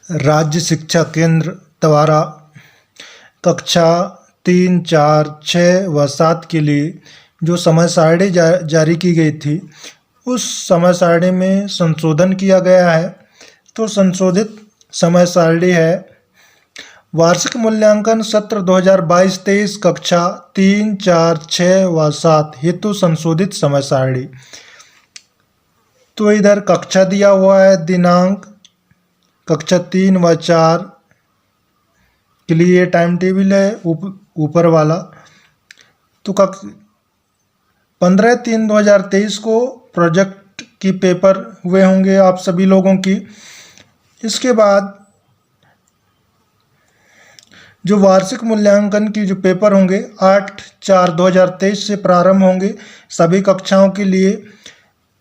राज्य शिक्षा केंद्र द्वारा कक्षा 3, 4, 6 व 7 के लिए जो समय सारणी जारी की गई थी, उस समय सारणी में संशोधन किया गया है। तो संशोधित समय सारणी है वार्षिक मूल्यांकन सत्र 2022-23 कक्षा 3, 4, 6 व 7 हेतु संशोधित समय सारणी। तो इधर कक्षा दिया हुआ है, दिनांक कक्षा 3 व 4 के लिए टाइम टेबल है ऊपर वाला। तो 15/3/2023 को प्रोजेक्ट की पेपर हुए होंगे आप सभी लोगों की। इसके बाद जो वार्षिक मूल्यांकन की जो पेपर होंगे 8/4/2023 से प्रारंभ होंगे सभी कक्षाओं के लिए।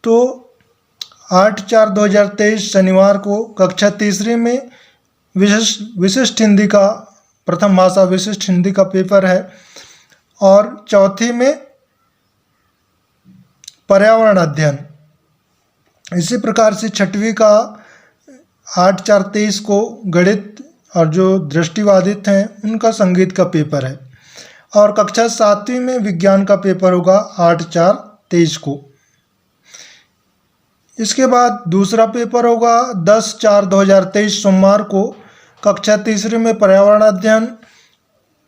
तो 8/4/2023 शनिवार को कक्षा तीसरी में विशिष्ट हिंदी का प्रथम भाषा विशिष्ट हिंदी का पेपर है, और चौथी में पर्यावरण अध्ययन। इसी प्रकार से छठवीं का 8/4/23 को गणित और जो दृष्टिबाधित हैं उनका संगीत का पेपर है, और कक्षा 7वीं में विज्ञान का पेपर होगा 8/4/23 को। इसके बाद दूसरा पेपर होगा 10/4/2023 सोमवार को कक्षा तीसरी में पर्यावरण अध्ययन,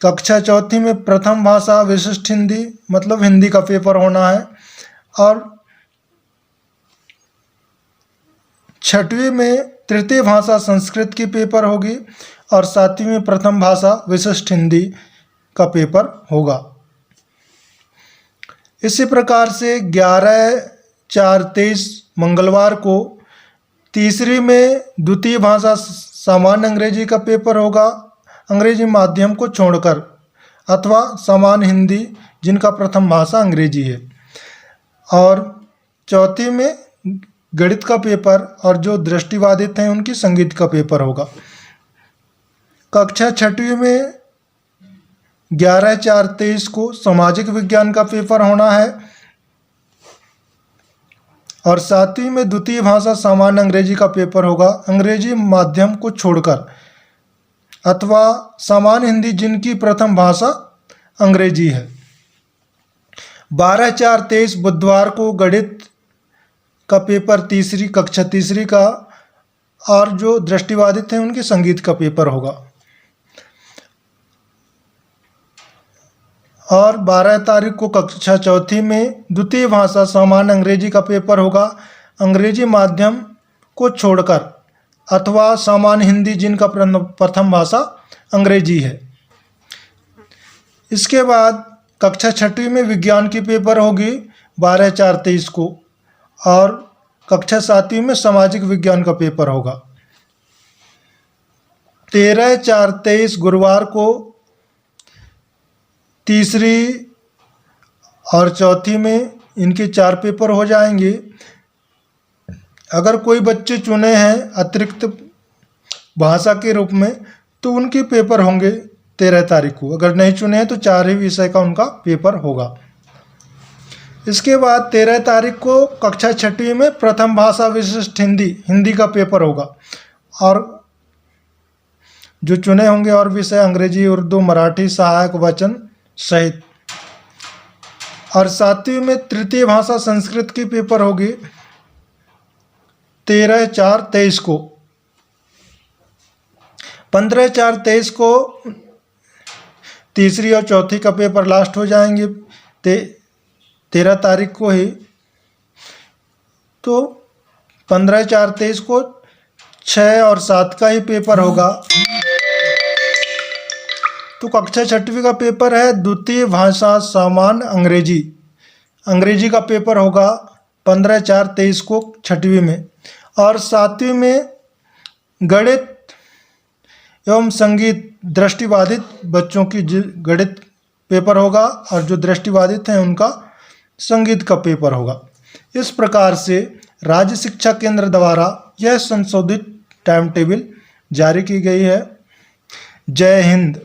कक्षा चौथी में प्रथम भाषा विशिष्ट हिंदी मतलब हिंदी का पेपर होना है, और छठवीं में तृतीय भाषा संस्कृत की पेपर होगी, और सातवीं में प्रथम भाषा विशिष्ट हिंदी का पेपर होगा। इसी प्रकार से 11/4/23 मंगलवार को तीसरी में द्वितीय भाषा सामान्य अंग्रेजी का पेपर होगा, अंग्रेजी माध्यम को छोड़कर, अथवा सामान्य हिंदी जिनका प्रथम भाषा अंग्रेजी है। और चौथी में गणित का पेपर, और जो दृष्टिबाधित हैं उनकी संगीत का पेपर होगा। कक्षा छठवीं में 11/4/23 को सामाजिक विज्ञान का पेपर होना है, और सातवीं में द्वितीय भाषा सामान्य अंग्रेजी का पेपर होगा, अंग्रेजी माध्यम को छोड़कर, अथवा सामान्य हिंदी जिनकी प्रथम भाषा अंग्रेजी है। 12/4/23 बुधवार को गणित का पेपर कक्षा तीसरी का, और जो दृष्टिबाधित हैं उनके संगीत का पेपर होगा। और 12 तारीख को कक्षा चौथी में द्वितीय भाषा सामान्य अंग्रेजी का पेपर होगा, अंग्रेजी माध्यम को छोड़कर, अथवा सामान्य हिंदी जिनका प्रथम भाषा अंग्रेजी है। इसके बाद कक्षा छठवीं में विज्ञान की पेपर होगी 12/4/23 को, और कक्षा सातवीं में सामाजिक विज्ञान का पेपर होगा। 13/4/23 गुरुवार को तीसरी और चौथी में इनके 4 पेपर हो जाएंगे। अगर कोई बच्चे चुने हैं अतिरिक्त भाषा के रूप में तो उनके पेपर होंगे 13 तारीख को, अगर नहीं चुने हैं तो 4 ही विषय का उनका पेपर होगा। इसके बाद 13 तारीख को कक्षा छठवीं में प्रथम भाषा विशिष्ट हिंदी का पेपर होगा, और जो चुने होंगे और विषय अंग्रेजी, उर्दू, मराठी, सहायक वचन सहित। और सातवीं में तृतीय भाषा संस्कृत की पेपर होगी 13/4/23 को। 15/4/23 को तीसरी और चौथी का पेपर लास्ट हो जाएंगे 13 तारीख को ही। तो 15/4/23 को 6 और 7 का ही पेपर होगा। तो कक्षा छठवीं का पेपर है द्वितीय भाषा सामान्य अंग्रेजी का पेपर होगा 15/4/23 को छठवीं में, और सातवीं में गणित एवं संगीत दृष्टिबाधित बच्चों की गणित पेपर होगा, और जो दृष्टिबाधित हैं उनका संगीत का पेपर होगा। इस प्रकार से राज्य शिक्षा केंद्र द्वारा यह संशोधित टाइम टेबल जारी की गई है। जय हिंद।